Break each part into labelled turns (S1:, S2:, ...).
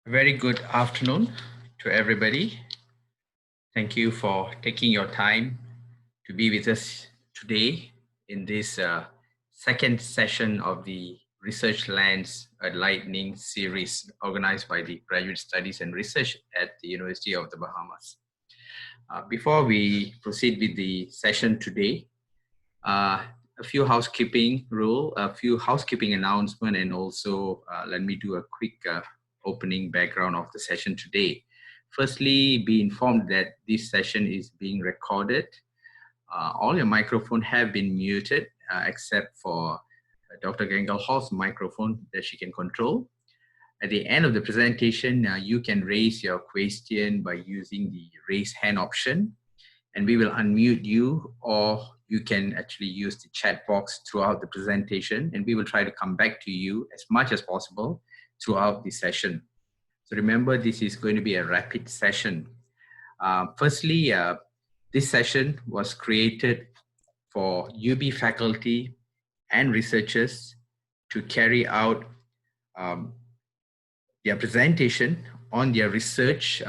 S1: Very good afternoon to everybody. Thank you for taking your time to be with us today in this second session of the Research Lands Lightning series organized by the Graduate Studies and Research at the University of the Bahamas. Before we proceed with the session today, a few housekeeping announcement, and also let me do a quick opening background of the session today. Firstly, be informed that this session is being recorded. All your microphones have been muted except for Dr. Gangelhoff's microphone that she can control. At the end of the presentation, you can raise your question by using the raise hand option, and we will unmute you, or you can actually use the chat box throughout the presentation, and we will try to come back to you as much as possible throughout the session. So remember, this is going to be a rapid session. Firstly, this session was created for UB faculty and researchers to carry out their presentation on their research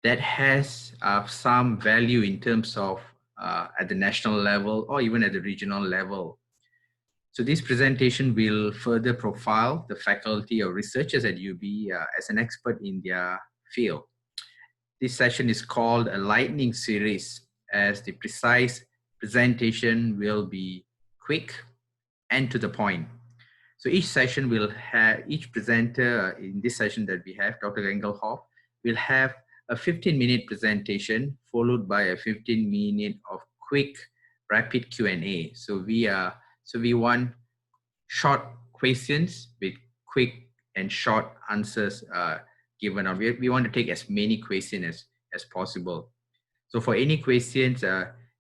S1: that has some value in terms of at the national level or even at the regional level. So this presentation will further profile the faculty or researchers at UB as an expert in their field. This session is called a lightning series, as the precise presentation will be quick and to the point. So each session will have, each presenter in this session that we have, Dr. Gangelhoff, will have a 15-minute presentation followed by a 15-minute of quick rapid Q&A. So we want short questions with quick and short answers given out. We want to take as many questions as possible. So for any questions,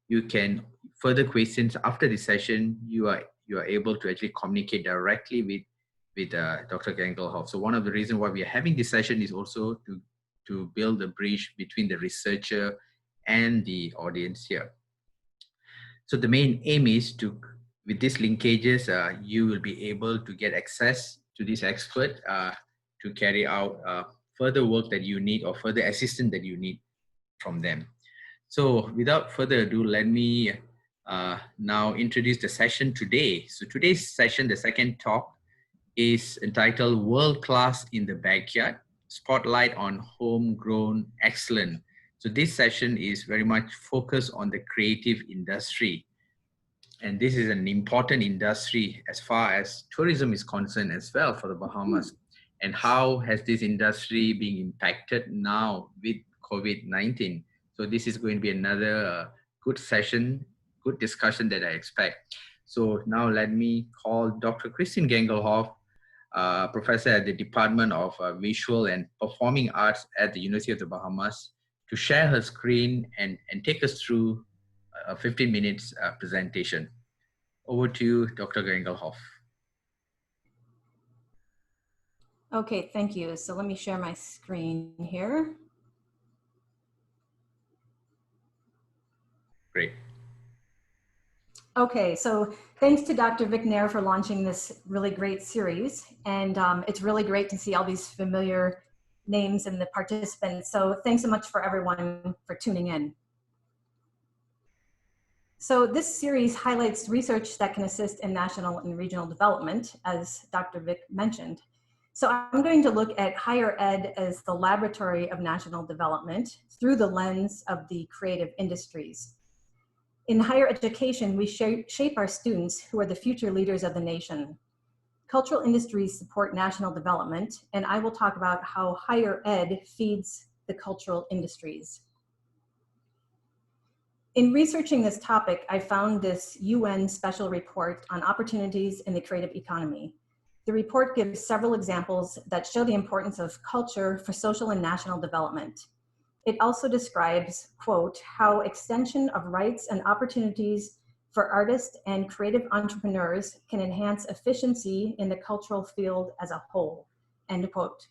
S1: you can further questions after the session, you are able to actually communicate directly with Dr. Gangelhoff. So one of the reasons why we are having this session is also to build a bridge between the researcher and the audience here. So the main aim is to, with these linkages, you will be able to get access to this expert to carry out further work that you need or further assistance that you need from them. So without further ado, let me now introduce the session today. So today's session, the second talk, is entitled World Class in the Backyard, Spotlight on Homegrown Excellence. So this session is very much focused on the creative industry. And this is an important industry as far as tourism is concerned as well for the Bahamas. And how has this industry been impacted now with COVID-19? So this is going to be another good session, good discussion that I expect. So now let me call Dr. Christine Gangelhoff, professor at the Department of Visual and Performing Arts at the University of the Bahamas, to share her screen and take us through a 15 minutes presentation. Over to you, Dr. Gangelhoff.
S2: Okay, thank you. So let me share my screen here.
S1: Great.
S2: Okay, so thanks to Dr. Vic Nair for launching this really great series. And it's really great to see all these familiar names and the participants. So thanks so much for everyone for tuning in. So this series highlights research that can assist in national and regional development, as Dr. Vic mentioned. So I'm going to look at higher ed as the laboratory of national development through the lens of the creative industries. In higher education, we shape our students who are the future leaders of the nation. Cultural industries support national development, and I will talk about how higher ed feeds the cultural industries. In researching this topic, I found this UN special report on opportunities in the creative economy. The report gives several examples that show the importance of culture for social and national development. It also describes, quote, how extension of rights and opportunities for artists and creative entrepreneurs can enhance efficiency in the cultural field as a whole, end quote.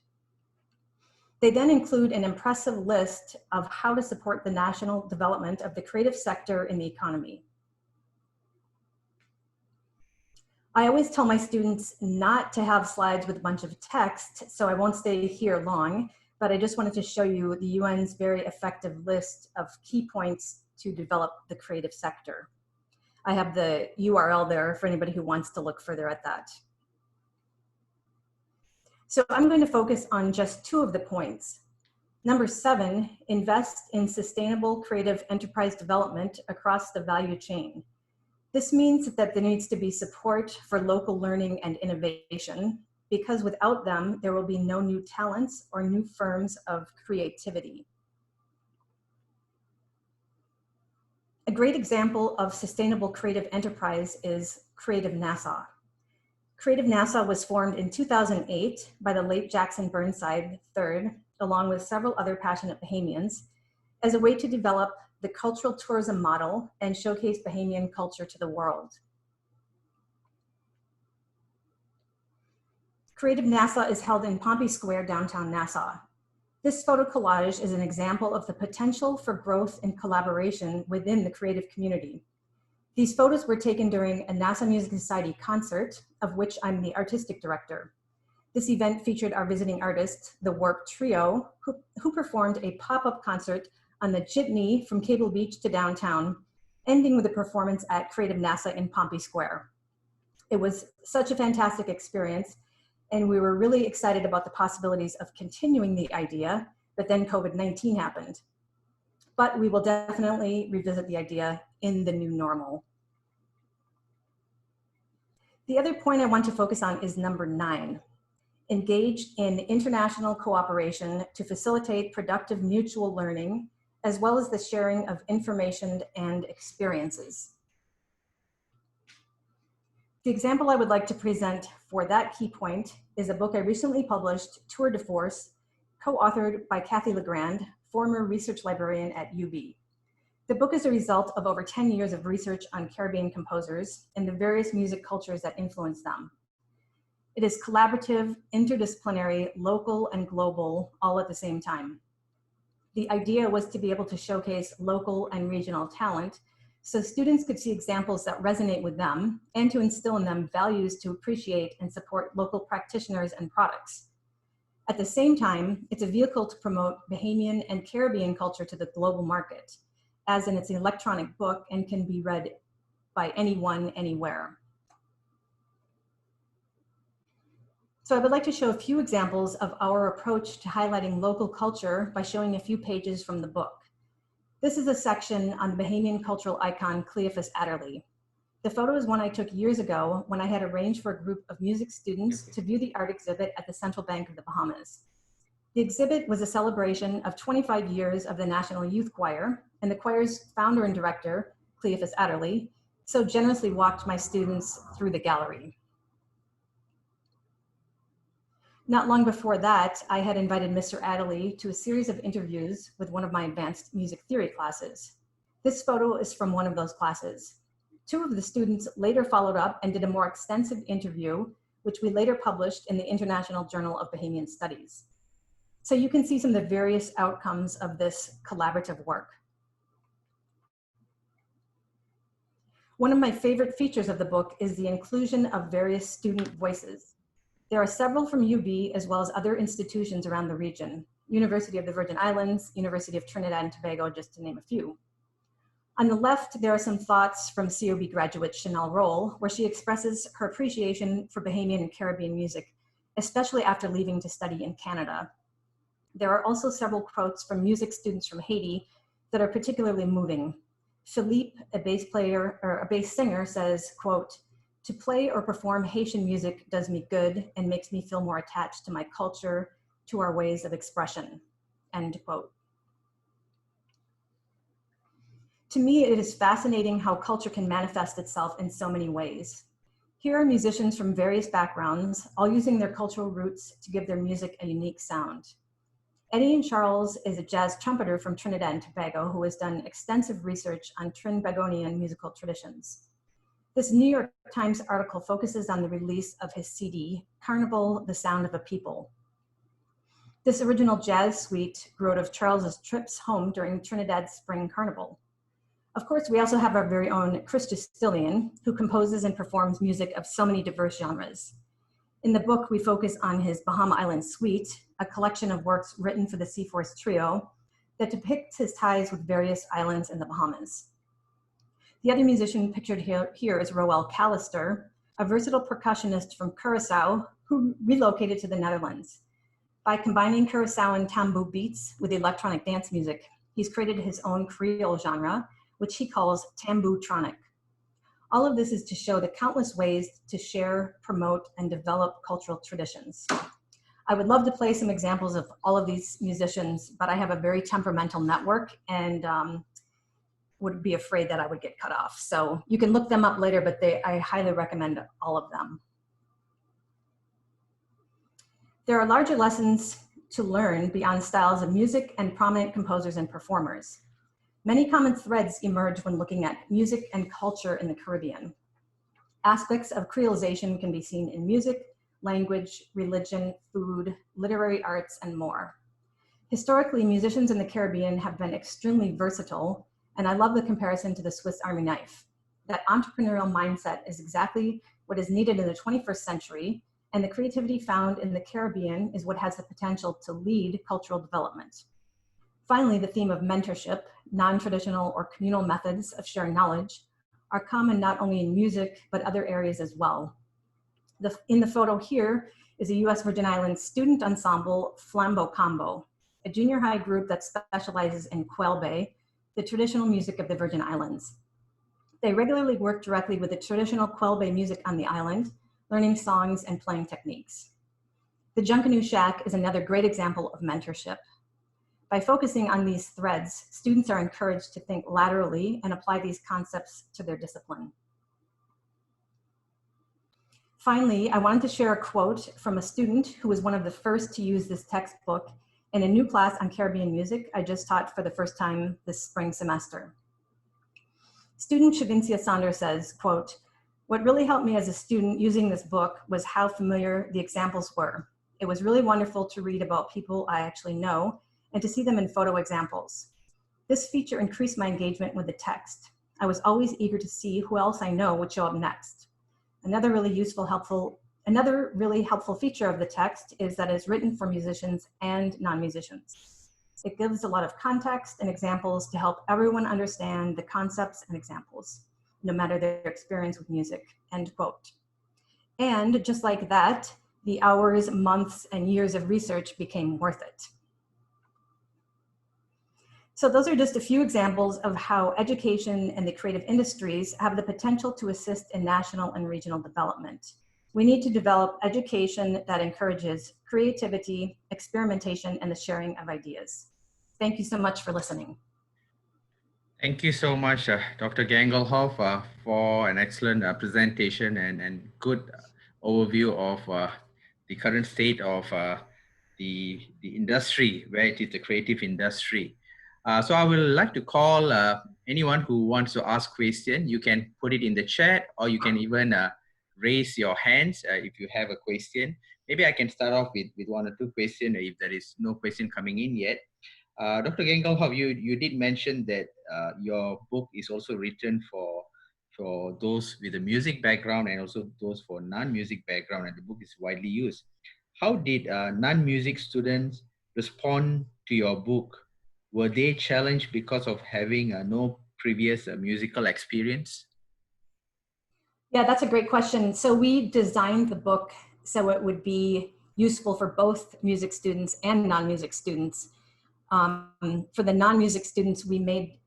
S2: They then include an impressive list of how to support the national development of the creative sector in the economy. I always tell my students not to have slides with a bunch of text, so I won't stay here long, but I just wanted to show you the UN's very effective list of key points to develop the creative sector. I have the URL there for anybody who wants to look further at that. So I'm going to focus on just 2 of the points. Number 7, invest in sustainable creative enterprise development across the value chain. This means that there needs to be support for local learning and innovation, because without them, there will be no new talents or new firms of creativity. A great example of sustainable creative enterprise is Creative Nassau. Creative Nassau was formed in 2008 by the late Jackson Burnside III, along with several other passionate Bahamians, as a way to develop the cultural tourism model and showcase Bahamian culture to the world. Creative Nassau is held in Pompey Square, downtown Nassau. This photo collage is an example of the potential for growth and collaboration within the creative community. These photos were taken during a Nassau Music Society concert, of which I'm the artistic director. This event featured our visiting artist, the Warp Trio, who performed a pop-up concert on the jitney from Cable Beach to downtown, ending with a performance at Creative Nassau in Pompey Square. It was such a fantastic experience, and we were really excited about the possibilities of continuing the idea, but then COVID-19 happened. But we will definitely revisit the idea in the new normal. The other point I want to focus on is number 9. Engage in international cooperation to facilitate productive mutual learning, as well as the sharing of information and experiences. The example I would like to present for that key point is a book I recently published, Tour de Force, co-authored by Kathy Legrand, former research librarian at UB. The book is a result of over 10 years of research on Caribbean composers and the various music cultures that influence them. It is collaborative, interdisciplinary, local, and global, all at the same time. The idea was to be able to showcase local and regional talent so students could see examples that resonate with them and to instill in them values to appreciate and support local practitioners and products. At the same time, it's a vehicle to promote Bahamian and Caribbean culture to the global market, as in it's an electronic book and can be read by anyone, anywhere. So I would like to show a few examples of our approach to highlighting local culture by showing a few pages from the book. This is a section on the Bahamian cultural icon Cleophas Adderley. The photo is one I took years ago when I had arranged for a group of music students to view the art exhibit at the Central Bank of the Bahamas. The exhibit was a celebration of 25 years of the National Youth Choir, and the choir's founder and director, Cleophas Adderley, so generously walked my students through the gallery. Not long before that, I had invited Mr. Adderley to a series of interviews with one of my advanced music theory classes. This photo is from one of those classes. 2 of the students later followed up and did a more extensive interview, which we later published in the International Journal of Bahamian Studies. So you can see some of the various outcomes of this collaborative work. One of my favorite features of the book is the inclusion of various student voices. There are several from UB as well as other institutions around the region, University of the Virgin Islands, University of Trinidad and Tobago, just to name a few. On the left, there are some thoughts from COB graduate Chanel Roll, where she expresses her appreciation for Bahamian and Caribbean music, especially after leaving to study in Canada. There are also several quotes from music students from Haiti that are particularly moving. Philippe, a bass singer, says, quote, "To play or perform Haitian music does me good and makes me feel more attached to my culture, to our ways of expression," end quote. To me, it is fascinating how culture can manifest itself in so many ways. Here are musicians from various backgrounds, all using their cultural roots to give their music a unique sound. Eddie and Charles is a jazz trumpeter from Trinidad and Tobago who has done extensive research on Trinbagonian musical traditions. This New York Times article focuses on the release of his CD, Carnival, the Sound of a People. This original jazz suite grew out of Charles's trips home during Trinidad's Spring Carnival. Of course, we also have our very own Chris Justillian, who composes and performs music of so many diverse genres. In the book, we focus on his Bahama Island Suite, a collection of works written for the Seaforth Trio that depicts his ties with various islands in the Bahamas. The other musician pictured here is Roel Callister, a versatile percussionist from Curaçao who relocated to the Netherlands. By combining Curaçaoan tambour beats with electronic dance music, he's created his own Creole genre, which he calls tamboo-tronic. All of this is to show the countless ways to share, promote, and develop cultural traditions. I would love to play some examples of all of these musicians, but I have a very temperamental network and would be afraid that I would get cut off. So you can look them up later, but I highly recommend all of them. There are larger lessons to learn beyond styles of music and prominent composers and performers. Many common threads emerge when looking at music and culture in the Caribbean. Aspects of creolization can be seen in music, language, religion, food, literary arts, and more. Historically, musicians in the Caribbean have been extremely versatile, and I love the comparison to the Swiss Army knife. That entrepreneurial mindset is exactly what is needed in the 21st century, and the creativity found in the Caribbean is what has the potential to lead cultural development. Finally, the theme of mentorship, non-traditional or communal methods of sharing knowledge, are common not only in music, but other areas as well. In the photo here is a U.S. Virgin Islands student ensemble, Flambeau Combo, a junior high group that specializes in Kwelbe, the traditional music of the Virgin Islands. They regularly work directly with the traditional Kwelbe music on the island, learning songs and playing techniques. The Junkanoo Shack is another great example of mentorship. By focusing on these threads, students are encouraged to think laterally and apply these concepts to their discipline. Finally, I wanted to share a quote from a student who was one of the first to use this textbook in a new class on Caribbean music I just taught for the first time this spring semester. Student Shavincia Saunders says, quote, "What really helped me as a student using this book was how familiar the examples were. It was really wonderful to read about people I actually know and to see them in photo examples. This feature increased my engagement with the text. I was always eager to see who else I know would show up next. Another really helpful feature of the text is that it's written for musicians and non-musicians. It gives a lot of context and examples to help everyone understand the concepts and examples, no matter their experience with music," end quote. And just like that, the hours, months, and years of research became worth it. So those are just a few examples of how education and the creative industries have the potential to assist in national and regional development. We need to develop education that encourages creativity, experimentation, and the sharing of ideas. Thank you so much for listening.
S1: Thank you so much, Dr. Gangelhoff, for an excellent presentation and good overview of the current state of the industry, where it is the creative industry. So I would like to call anyone who wants to ask question. You can put it in the chat, or you can even raise your hands if you have a question. Maybe I can start off with one or two questions if there is no question coming in yet. Dr. Gangelhoff, you did mention that your book is also written for those with a music background and also those for non-music background, and the book is widely used. How did non-music students respond to your book? Were they challenged because of having no previous musical experience?
S2: Yeah, that's a great question. So we designed the book so it would be useful for both music students and non-music students. For the non-music students,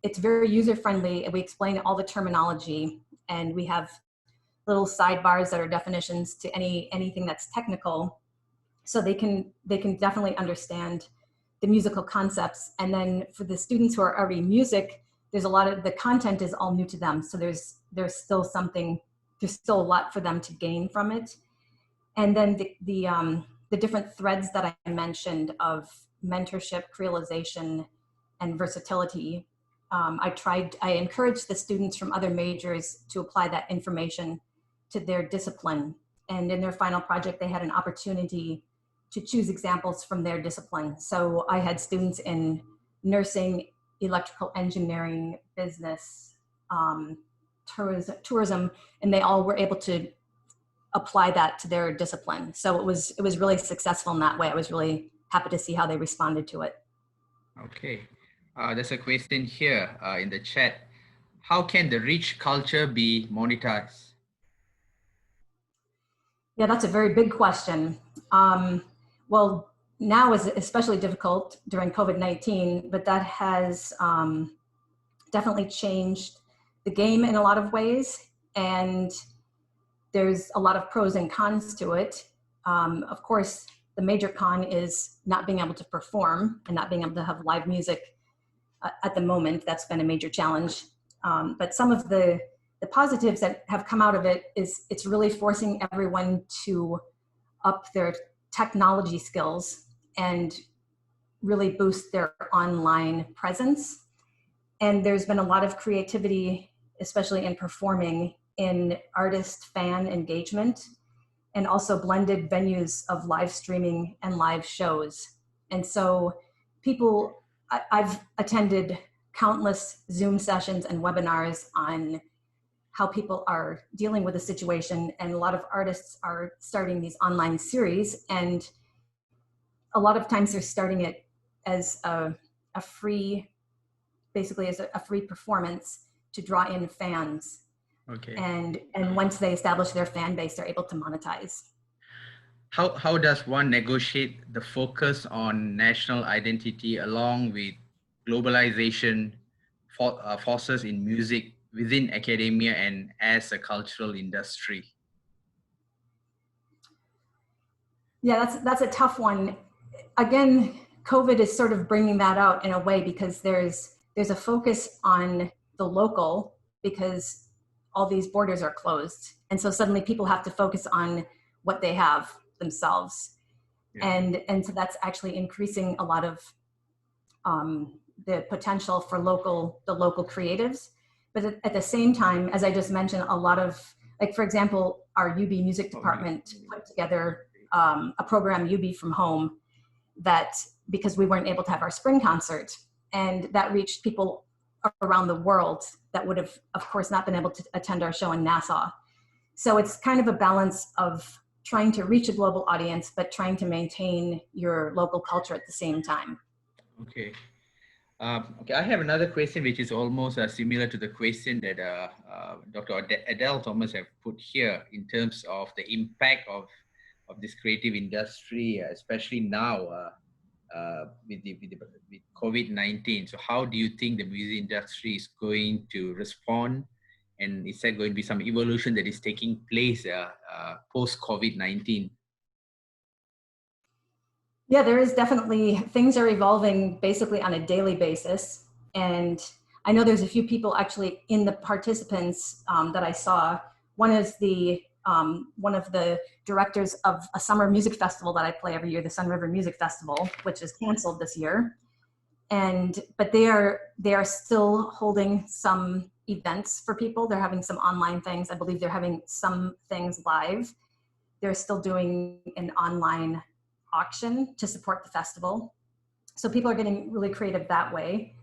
S2: it's very user-friendly, and we explain all the terminology, and we have little sidebars that are definitions to anything that's technical, so they can definitely understand the musical concepts. And then for the students who are already music, there's a lot of the content is all new to them, so there's still a lot for them to gain from it. And then the different threads that I mentioned of mentorship, creolization, and versatility, I encouraged the students from other majors to apply that information to their discipline. And in their final project, they had an opportunity to choose examples from their discipline. So I had students in nursing, electrical engineering, business, tourism, and they all were able to apply that to their discipline. So it was really successful in that way. I was really happy to see how they responded to it.
S1: Okay. There's a question here in the chat. How can the rich culture be monetized?
S2: Yeah, that's a very big question. Well, now is especially difficult during COVID-19, but that has definitely changed the game in a lot of ways. And there's a lot of pros and cons to it. Of course, the major con is not being able to perform and not being able to have live music at the moment. That's been a major challenge. But some of the positives that have come out of it is it's really forcing everyone to up their technology skills and really boost their online presence. And there's been a lot of creativity, especially in performing, in artist fan engagement, and also blended venues of live streaming and live shows. And so people, I've attended countless Zoom sessions and webinars on how people are dealing with the situation, and a lot of artists are starting these online series, and a lot of times they're starting it as a free, basically as a free performance to draw in fans.
S1: Okay.
S2: And once they establish their fan base, they're able to monetize.
S1: How does one negotiate the focus on national identity along with globalization forces in music within academia and as a cultural industry?
S2: Yeah, that's a tough one. Again, COVID is sort of bringing that out in a way, because there's a focus on the local because all these borders are closed. And so suddenly people have to focus on what they have themselves. Yeah. And so that's actually increasing a lot of the potential for the local creatives. But at the same time, as I just mentioned, a lot of, like, for example, our UB music department put together a program, UB from Home, that, because we weren't able to have our spring concert, and that reached people around the world that would have, of course, not been able to attend our show in Nassau. So it's kind of a balance of trying to reach a global audience, but trying to maintain your local culture at the same time.
S1: Okay. Okay, I have another question which is almost similar to the question that Dr. Adele Thomas have put here in terms of the impact of this creative industry, especially now with COVID-19. So how do you think the music industry is going to respond? And is there going to be some evolution that is taking place post-COVID-19?
S2: Yeah, there is definitely, things are evolving basically on a daily basis. And I know there's a few people actually in the participants that I saw. One is one of the directors of a summer music festival that I play every year, the Sun River Music Festival, which is canceled this year. But they are still holding some events for people. They're having some online things. I believe they're having some things live. They're still doing an online auction to support the festival. So people are getting really creative that way.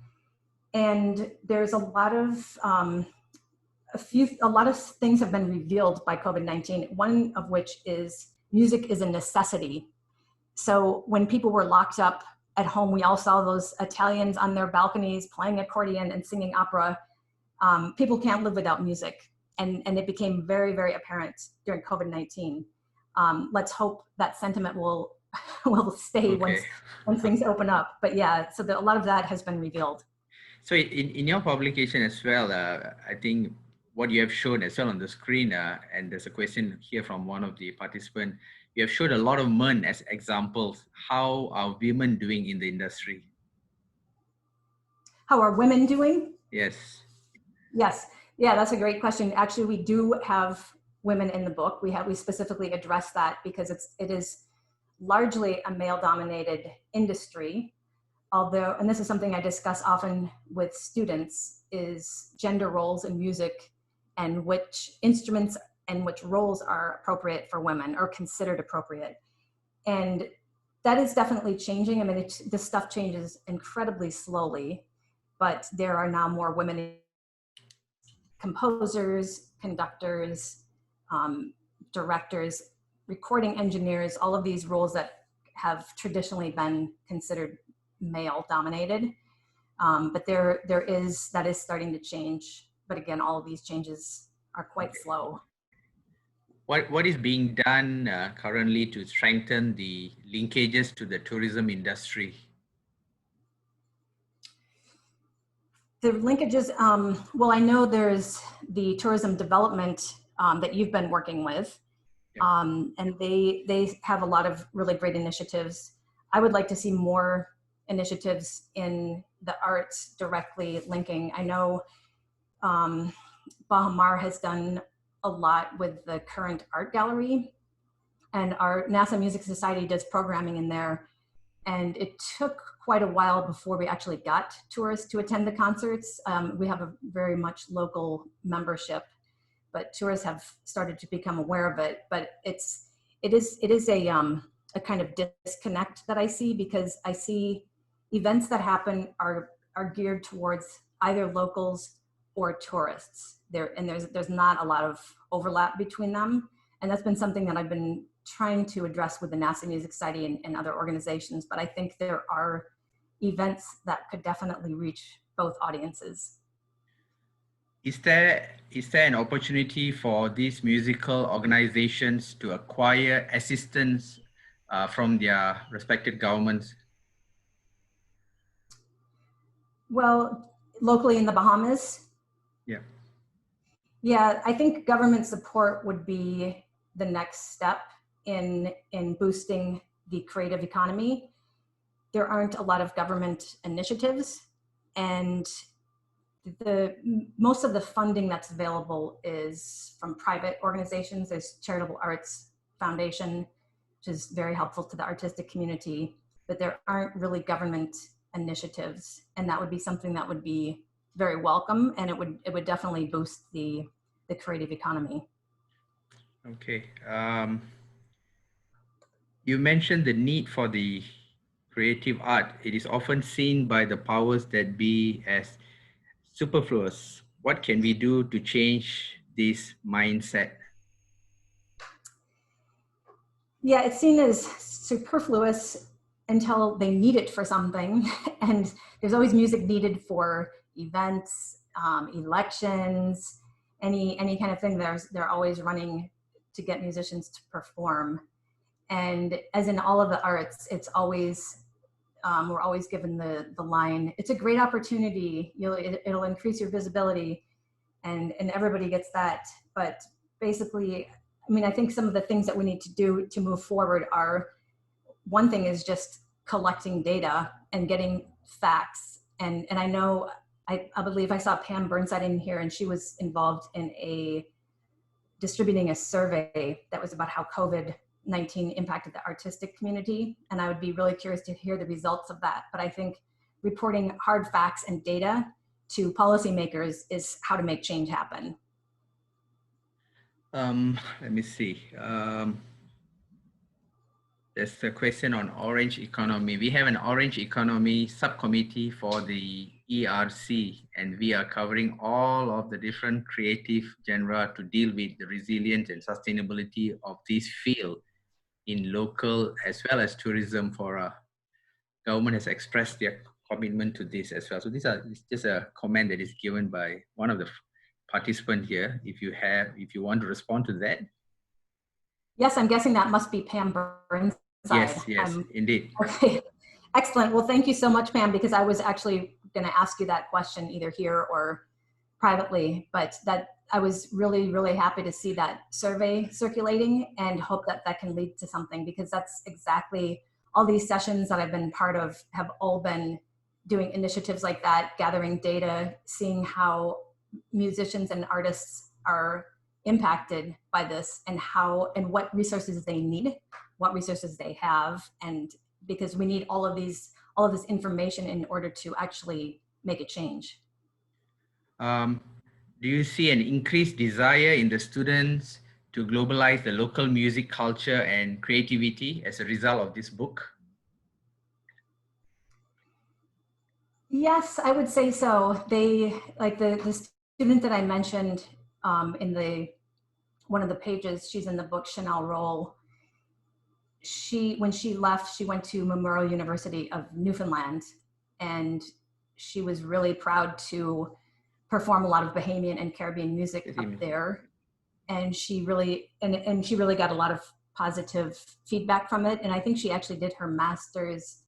S2: And there's a lot of things have been revealed by COVID-19, one of which is music is a necessity. So when people were locked up at home, we all saw those Italians on their balconies playing accordion and singing opera. People can't live without music. And it became very, very apparent during COVID-19. Let's hope that sentiment will stay once things open up. But yeah, so a lot of that has been revealed.
S1: So in your publication as well, I think what you have shown as well on the screen, and there's a question here from one of the participants, you have showed a lot of men as examples. How are women doing in the industry?
S2: How are women doing?
S1: Yes.
S2: Yes. Yeah, that's a great question. Actually, we do have women in the book. We specifically address that because it is largely a male-dominated industry. Although, and this is something I discuss often with students, is gender roles in music and which instruments and which roles are appropriate for women or considered appropriate. And that is definitely changing. I mean, this stuff changes incredibly slowly, but there are now more women composers, conductors, directors, recording engineers, all of these roles that have traditionally been considered male dominated. But that is starting to change. But again, all of these changes are quite slow.
S1: What is being done currently to strengthen the linkages to the tourism industry?
S2: The linkages, well, I know there's the tourism development that you've been working with, and they have a lot of really great initiatives. I would like to see more initiatives in the arts directly linking. I know Bahamas has done a lot with the current art gallery, and our NASA Music Society does programming in there. And it took quite a while before we actually got tourists to attend the concerts. We have a very much local membership, but tourists have started to become aware of it. But it is a kind of disconnect that I see, because I see events that happen are geared towards either locals or tourists. There's not a lot of overlap between them. And that's been something that I've been trying to address with the NASA Music Society and other organizations, but I think there are events that could definitely reach both audiences.
S1: Is there an opportunity for these musical organizations to acquire assistance from their respective governments?
S2: Well, locally in the Bahamas?
S1: Yeah.
S2: Yeah, I think government support would be the next step in boosting the creative economy. There aren't a lot of government initiatives, and most of the funding that's available is from private organizations. There's Charitable Arts Foundation, which is very helpful to the artistic community, but there aren't really government initiatives, and that would be something that would be very welcome, and it would definitely boost the creative economy.
S1: Okay. You mentioned the need for the creative art. It is often seen by the powers that be as superfluous. What can we do to change this mindset?
S2: Yeah, it's seen as superfluous until they need it for something. And there's always music needed for events, elections, any kind of thing. They're always running to get musicians to perform. And as in all of the arts, it's always, we're always given the line, it's a great opportunity, it'll increase your visibility, and everybody gets that. But basically, I mean, I think some of the things that we need to do to move forward are, one thing is just collecting data and getting facts. And I know, I believe I saw Pam Burnside in here, and she was involved in distributing a survey that was about how COVID-19 impacted the artistic community. And I would be really curious to hear the results of that. But I think reporting hard facts and data to policymakers is how to make change happen.
S1: Let me see. There's a question on orange economy. We have an orange economy subcommittee for the ERC, and we are covering all of the different creative genre to deal with the resilience and sustainability of this field in local as well as tourism. Government has expressed their commitment to this as well. So this is just a comment that is given by one of the participants here. If you want to respond to that.
S2: Yes, I'm guessing that must be Pam Burnside.
S1: Yes, indeed.
S2: Okay, excellent. Well, thank you so much, Pam, because I was actually going to ask you that question either here or privately, but that I was really, really happy to see that survey circulating, and hope that that can lead to something, because that's exactly, all these sessions that I've been part of have all been doing initiatives like that, gathering data, seeing how musicians and artists are impacted by this, and what resources they need, what resources they have, and because we need all of this information in order to actually make a change.
S1: Do you see an increased desire in the students to globalize the local music culture and creativity as a result of this book?
S2: Yes, I would say so. They, like the student that I mentioned in one of the pages, she's in the book, Chanel Roll. When she left, she went to Memorial University of Newfoundland, and she was really proud to perform a lot of Bahamian and Caribbean music up there. And she really, and she really got a lot of positive feedback from it. And I think she actually did her master's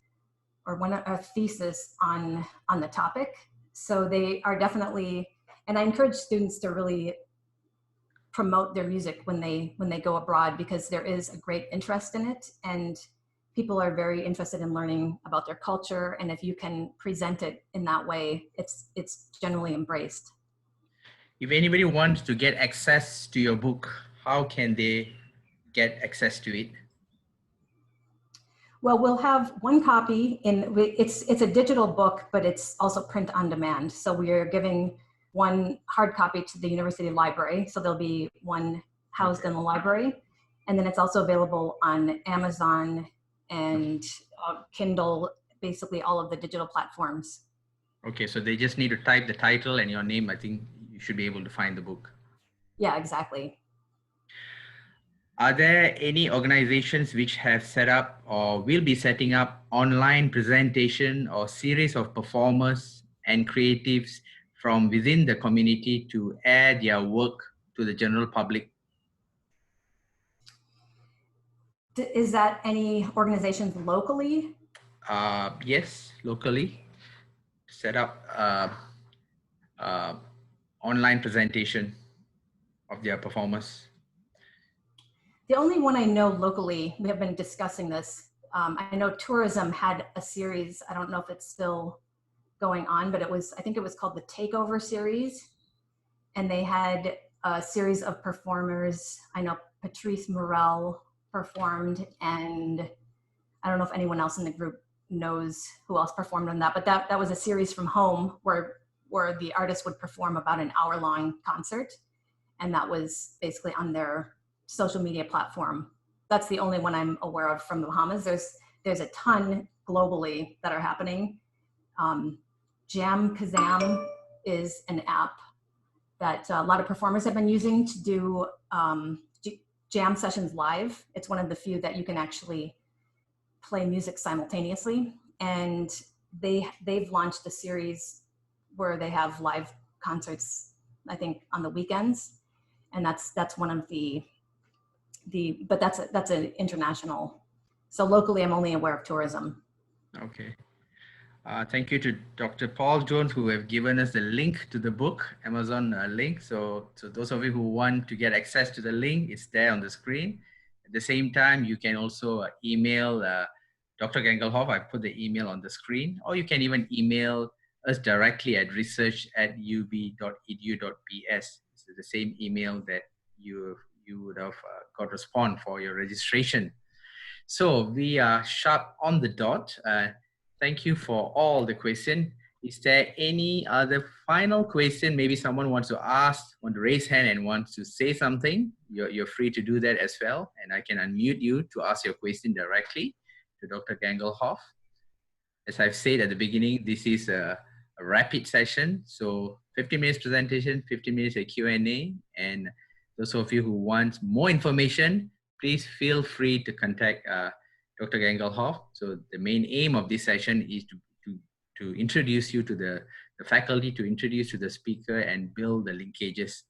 S2: or a thesis on the topic. So they are definitely, and I encourage students to really promote their music when they go abroad, because there is a great interest in it, and people are very interested in learning about their culture. And if you can present it in that way, it's generally embraced.
S1: If anybody wants to get access to your book, how can they get access to it?
S2: Well, we'll have one copy it's a digital book, but it's also print on demand. So we are giving one hard copy to the university library. So there'll be one housed in the library. And then it's also available on Amazon and Kindle, basically all of the digital platforms.
S1: Okay, so they just need to type the title and your name. I think you should be able to find the book.
S2: Yeah, exactly.
S1: Are there any organizations which have set up or will be setting up online presentation or series of performers and creatives from within the community to add their work to the general public?
S2: Is that any organizations locally?
S1: Yes, locally. Set up online presentation of their performers.
S2: The only one I know locally, we have been discussing this. I know tourism had a series. I don't know if it's still going on, but I think it was called the Takeover series. And they had a series of performers. I know Patrice Morel performed, and I don't know if anyone else in the group knows who else performed on that, but that was a series from home where the artist would perform about an hour-long concert. And that was basically on their social media platform. That's the only one I'm aware of from the Bahamas. There's a ton globally that are happening. Jam Kazam is an app that a lot of performers have been using to do jam sessions live. It's one of the few that you can actually play music simultaneously. And they've launched a series where they have live concerts, I think, on the weekends. And that's one of but that's an international. So locally, I'm only aware of tourism.
S1: Okay. Thank you to Dr. Paul Jones, who have given us the link to the book, Amazon link. So those of you who want to get access to the link, it's there on the screen. At the same time, you can also email Dr. Gangelhoff. I put the email on the screen, or you can even email us directly at research@ub.edu.bs. It's the same email that you would have got response for your registration. So we are sharp on the dot. Thank you for all the questions. Is there any other final question? Maybe someone wants to ask, want to raise hand and wants to say something. You're free to do that as well. And I can unmute you to ask your question directly to Dr. Gangelhoff. As I've said at the beginning, this is a rapid session. So 15 minutes presentation, 15 minutes a Q&A. And those of you who want more information, please feel free to contact Dr. Gangelhoff. So the main aim of this session is to introduce you to the faculty, to introduce to the speaker and build the linkages.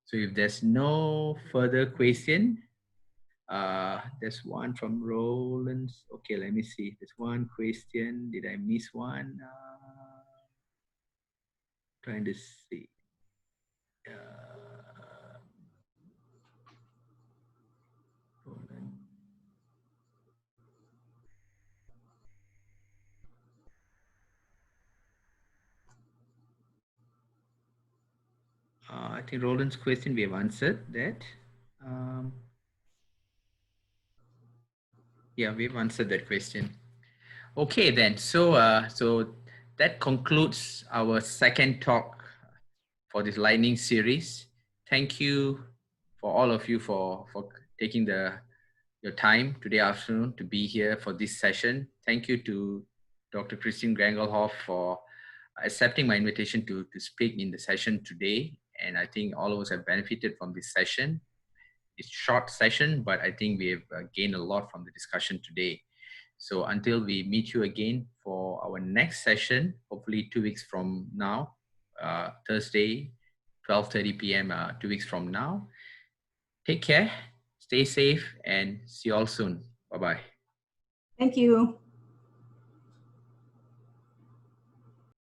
S1: So if there's no further question, there's one from Roland. Okay, let me see. There's one question. Did I miss one? Trying to see. Roland. I think Roland's question, we have answered that. Yeah, we've answered that question. Okay, then. So that concludes our second talk for this lightning series. Thank you for all of you for taking your time today afternoon to be here for this session. Thank you to Dr. Christine Gangelhoff for accepting my invitation to speak in the session today. And I think all of us have benefited from this session. It's a short session, but I think we have gained a lot from the discussion today. So until we meet you again for our next session, hopefully 2 weeks from now, Thursday, 12:30 p.m., 2 weeks from now. Take care, stay safe, and see you all soon. Bye-bye.
S2: Thank you.